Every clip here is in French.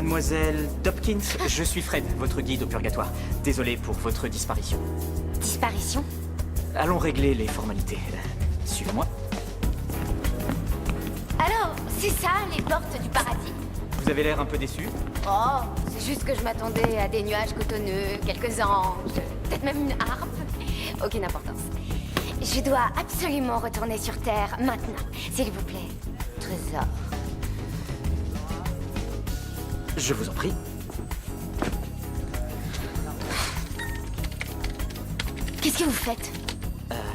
Mademoiselle Dopkins, je suis Fred, votre guide au purgatoire. Désolé pour votre disparition. Disparition? Allons régler les formalités. Suivez-moi. Alors, c'est ça, les portes du paradis? Vous avez l'air un peu déçu? Oh, c'est juste que je m'attendais à des nuages cotonneux, quelques anges, peut-être même une harpe. Aucune importance. Je dois absolument retourner sur Terre maintenant, s'il vous plaît. Trésor. Je vous en prie. Qu'est-ce que vous faites?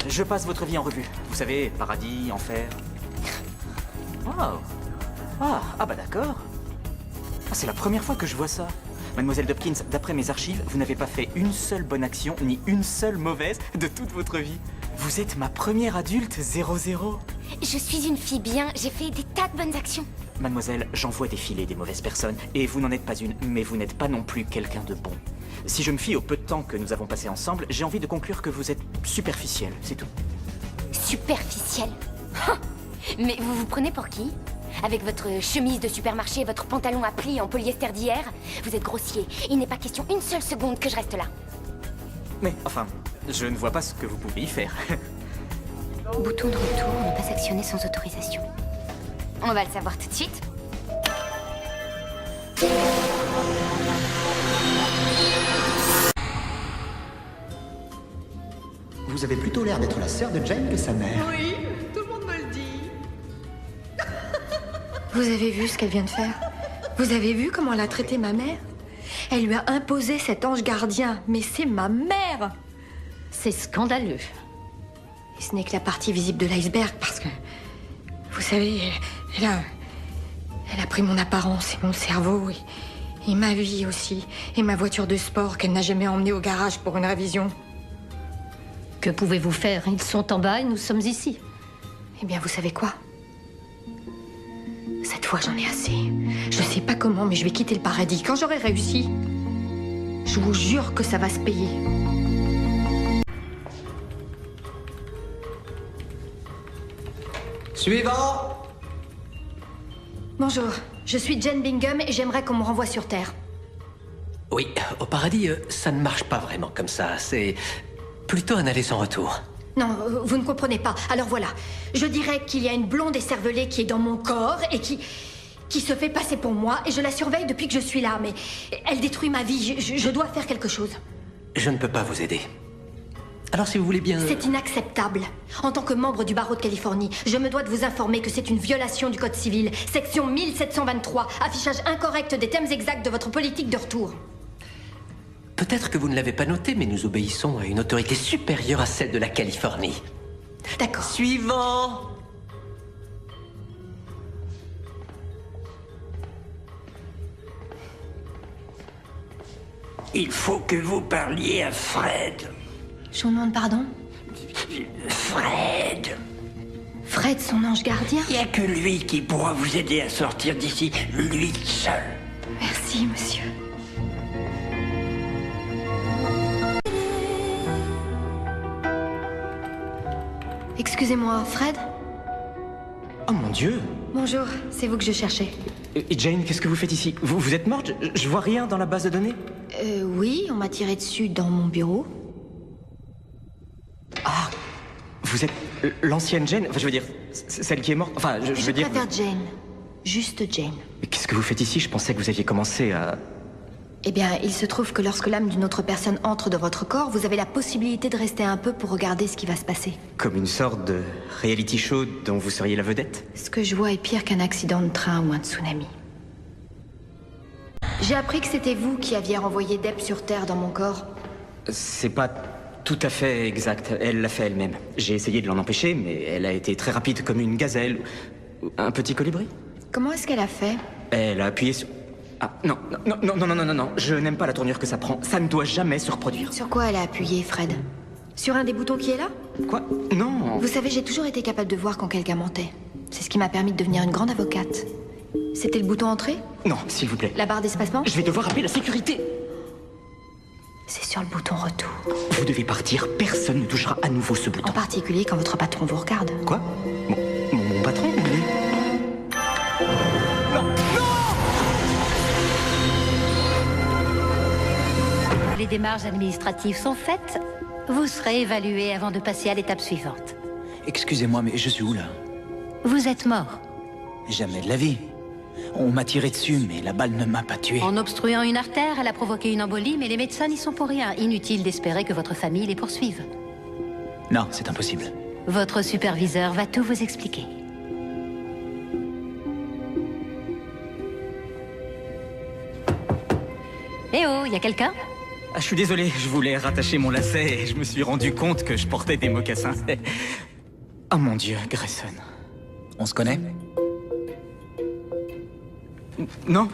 Je passe votre vie en revue. Vous savez, paradis, enfer. Wow. Ah bah d'accord. Ah, c'est la première fois que je vois ça. Mademoiselle Dopkins, d'après mes archives, vous n'avez pas fait une seule bonne action, ni une seule mauvaise de toute votre vie. Vous êtes ma première adulte 00. Je suis une fille bien, j'ai fait des tas de bonnes actions. Mademoiselle, j'en vois défiler des mauvaises personnes, et vous n'en êtes pas une, mais vous n'êtes pas non plus quelqu'un de bon. Si je me fie au peu de temps que nous avons passé ensemble, j'ai envie de conclure que vous êtes superficielle, c'est tout. Superficielle. Mais vous vous prenez pour qui? Avec votre chemise de supermarché et votre pantalon à plis en polyester d'hier, vous êtes grossier. Il n'est pas question une seule seconde que je reste là. Mais enfin, je ne vois pas ce que vous pouvez y faire. Bouton de retour, ne pas s'actionner sans autorisation. On va le savoir tout de suite. Vous avez plutôt l'air d'être la sœur de Jane que sa mère. Oui, tout le monde me le dit. Vous avez vu ce qu'elle vient de faire? Vous avez vu comment elle a traité ma mère? Elle lui a imposé cet ange gardien, mais c'est ma mère! C'est scandaleux. Et ce n'est que la partie visible de l'iceberg, parce que... Vous savez, elle a pris mon apparence et mon cerveau, et ma vie aussi, et ma voiture de sport qu'elle n'a jamais emmenée au garage pour une révision. Que pouvez-vous faire? Ils sont en bas et nous sommes ici. Eh bien, vous savez quoi? Cette fois, j'en ai assez. Je sais pas comment, mais je vais quitter le paradis. Quand j'aurai réussi, je vous jure que ça va se payer. Suivant! Bonjour, je suis Jane Bingham et j'aimerais qu'on me renvoie sur Terre. Oui, au paradis, ça ne marche pas vraiment comme ça. C'est plutôt un aller sans retour. Non, vous ne comprenez pas. Alors voilà, je dirais qu'il y a une blonde écervelée qui est dans mon corps et qui se fait passer pour moi et je la surveille depuis que je suis là, mais elle détruit ma vie. Je dois faire quelque chose. Je ne peux pas vous aider. Alors si vous voulez bien... C'est inacceptable. En tant que membre du barreau de Californie, je me dois de vous informer que c'est une violation du Code civil. Section 1723, affichage incorrect des thèmes exacts de votre politique de retour. Peut-être que vous ne l'avez pas noté, mais nous obéissons à une autorité supérieure à celle de la Californie. D'accord. Suivant! Il faut que vous parliez à Fred. Je vous demande pardon? Fred! Fred, son ange gardien? Il n'y a que lui qui pourra vous aider à sortir d'ici, lui seul. Merci, monsieur. Excusez-moi, Fred? Oh mon Dieu! Bonjour, c'est vous que je cherchais. Jane, qu'est-ce que vous faites ici? Vous êtes morte? Je vois rien dans la base de données. Oui, on m'a tiré dessus dans mon bureau. Ah! Vous êtes l'ancienne Jane? Enfin, je veux dire, celle qui est morte. Enfin, je Je veux dire... préfère Jane. Juste Jane. Mais qu'est-ce que vous faites ici? Je pensais que vous aviez commencé à... Eh bien, il se trouve que lorsque l'âme d'une autre personne entre dans votre corps, vous avez la possibilité de rester un peu pour regarder ce qui va se passer. Comme une sorte de reality show dont vous seriez la vedette? Ce que je vois est pire qu'un accident de train ou un tsunami. J'ai appris que c'était vous qui aviez renvoyé Deb sur Terre dans mon corps. C'est pas tout à fait exact. Elle l'a fait elle-même. J'ai essayé de l'en empêcher, mais elle a été très rapide comme une gazelle ou un petit colibri. Comment est-ce qu'elle a fait? Elle a appuyé sur... Ah, non, non, non, non, non, non, non, non. Je n'aime pas la tournure que ça prend. Ça ne doit jamais se reproduire. Sur quoi elle a appuyé, Fred? Sur un des boutons qui est là? Quoi? Non. Vous savez, j'ai toujours été capable de voir quand quelqu'un mentait. C'est ce qui m'a permis de devenir une grande avocate. C'était le bouton entrée? Non, s'il vous plaît. La barre d'espacement? Je vais devoir appeler la sécurité. C'est sur le bouton retour. Vous devez partir. Personne ne touchera à nouveau ce bouton. En particulier quand votre patron vous regarde. Quoi? Mon patron, où il est? Non! Non! les démarches administratives sont faites, vous serez évalué avant de passer à l'étape suivante. Excusez-moi, mais je suis où, là? Vous êtes mort. Jamais de la vie. On m'a tiré dessus, mais la balle ne m'a pas tué. En obstruant une artère, elle a provoqué une embolie, mais les médecins n'y sont pour rien. Inutile d'espérer que votre famille les poursuive. Non, c'est impossible. Votre superviseur va tout vous expliquer. Eh oh, y a quelqu'un? Ah, je suis désolé, je voulais rattacher mon lacet et je me suis rendu compte que je portais des mocassins. Oh mon Dieu, Grayson. On se connaît? Non,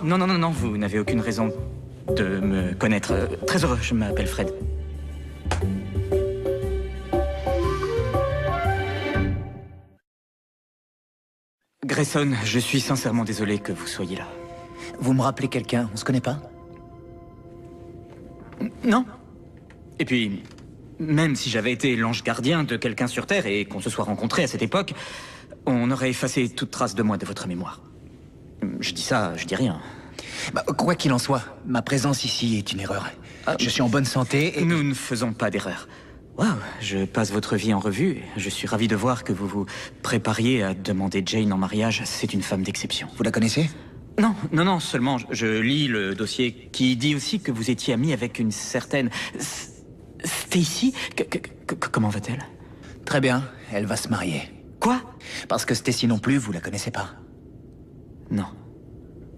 vous n'avez aucune raison de me connaître. Très heureux, je m'appelle Fred. Grayson, je suis sincèrement désolé que vous soyez là. Vous me rappelez quelqu'un? On se connaît pas? Non. Et puis, même si j'avais été l'ange gardien de quelqu'un sur Terre et qu'on se soit rencontrés à cette époque, on aurait effacé toute trace de moi de votre mémoire. Je dis ça, je dis rien. Bah, quoi qu'il en soit, ma présence ici est une erreur. Je suis en bonne santé et... Nous ne faisons pas d'erreur. Waouh, je passe votre vie en revue et je suis ravi de voir que vous vous prépariez à demander Jane en mariage. C'est une femme d'exception. Vous la connaissez? Non, seulement je lis le dossier qui dit aussi que vous étiez ami avec une certaine... Stacy. Comment va-t-elle? Très bien, elle va se marier. Quoi? Parce que Stacy non plus, vous la connaissez pas. Non.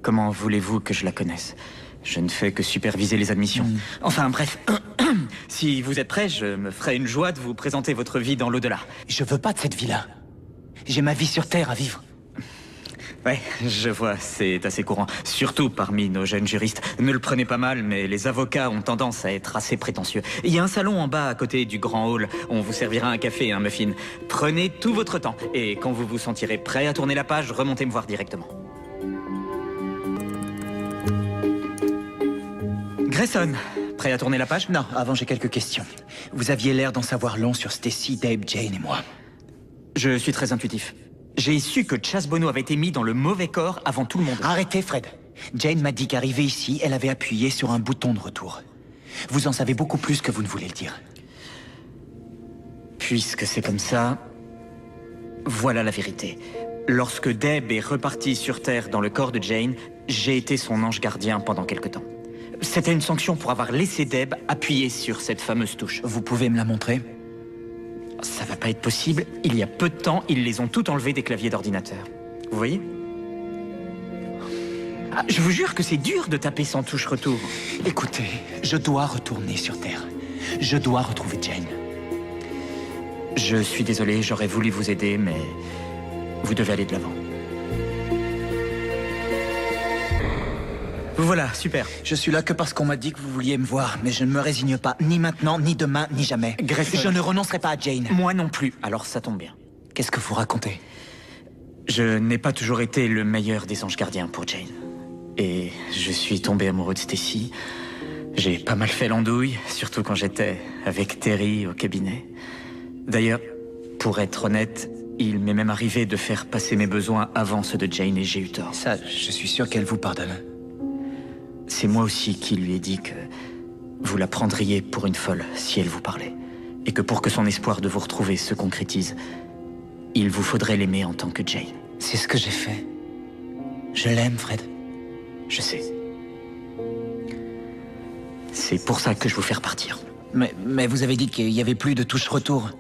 Comment voulez-vous que je la connaisse? Je ne fais que superviser les admissions. Enfin, bref. Si vous êtes prêt, je me ferai une joie de vous présenter votre vie dans l'au-delà. Je veux pas de cette vie-là. J'ai ma vie sur Terre à vivre. Ouais, je vois, c'est assez courant. Surtout parmi nos jeunes juristes. Ne le prenez pas mal, mais les avocats ont tendance à être assez prétentieux. Il y a un salon en bas à côté du grand hall. On vous servira un café et un muffin. Prenez tout votre temps. Et quand vous vous sentirez prêt à tourner la page, remontez me voir directement. Grayson, prêt à tourner la page? Non, avant j'ai quelques questions. Vous aviez l'air d'en savoir long sur Stacy, Dave, Jane et moi. Je suis très intuitif. J'ai su que Chas Bono avait été mis dans le mauvais corps avant tout le monde. Arrêtez, Fred. Jane m'a dit qu'arrivée ici, elle avait appuyé sur un bouton de retour. Vous en savez beaucoup plus que vous ne voulez le dire. Puisque c'est comme ça, voilà la vérité. Lorsque Deb est repartie sur Terre dans le corps de Jane, j'ai été son ange gardien pendant quelque temps. C'était une sanction pour avoir laissé Deb appuyer sur cette fameuse touche. Vous pouvez me la montrer? Ça va pas être possible. Il y a peu de temps, ils les ont tout enlevés des claviers d'ordinateur. Vous voyez? Ah, je vous jure que c'est dur de taper sans touche retour. Écoutez, je dois retourner sur Terre. Je dois retrouver Jane. Je suis désolé, j'aurais voulu vous aider, mais vous devez aller de l'avant. Voilà, super. Je suis là que parce qu'on m'a dit que vous vouliez me voir, mais je ne me résigne pas, ni maintenant, ni demain, ni jamais. Grayson. Je ne renoncerai pas à Jane. Moi non plus, alors ça tombe bien. Qu'est-ce que vous racontez? Je n'ai pas toujours été le meilleur des anges gardiens pour Jane. Et je suis tombé amoureux de Stacy. J'ai pas mal fait l'andouille, surtout quand j'étais avec Terry au cabinet. D'ailleurs, pour être honnête, il m'est même arrivé de faire passer mes besoins avant ceux de Jane et j'ai eu tort. Ça, je suis sûr qu'elle vous pardonne. C'est moi aussi qui lui ai dit que vous la prendriez pour une folle si elle vous parlait. Et que pour que son espoir de vous retrouver se concrétise, il vous faudrait l'aimer en tant que Jane. C'est ce que j'ai fait. Je l'aime, Fred. Je sais. C'est pour ça que je vous fais repartir. Mais vous avez dit qu'il n'y avait plus de touche retour.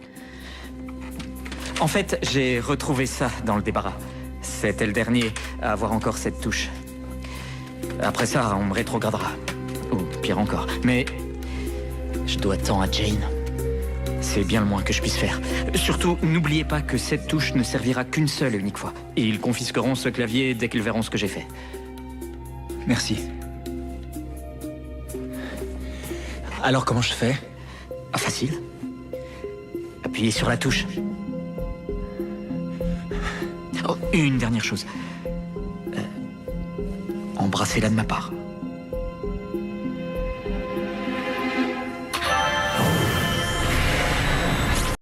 En fait, j'ai retrouvé ça dans le débarras. C'était le dernier à avoir encore cette touche. Après ça, on me rétrogradera. Ou pire encore. Mais je dois tant à Jane. C'est bien le moins que je puisse faire. Surtout, n'oubliez pas que cette touche ne servira qu'une seule et unique fois. Et ils confisqueront ce clavier dès qu'ils verront ce que j'ai fait. Merci. Alors comment je fais? Ah, facile. Appuyez sur la touche. Oh, une dernière chose. Embrassez-la de ma part.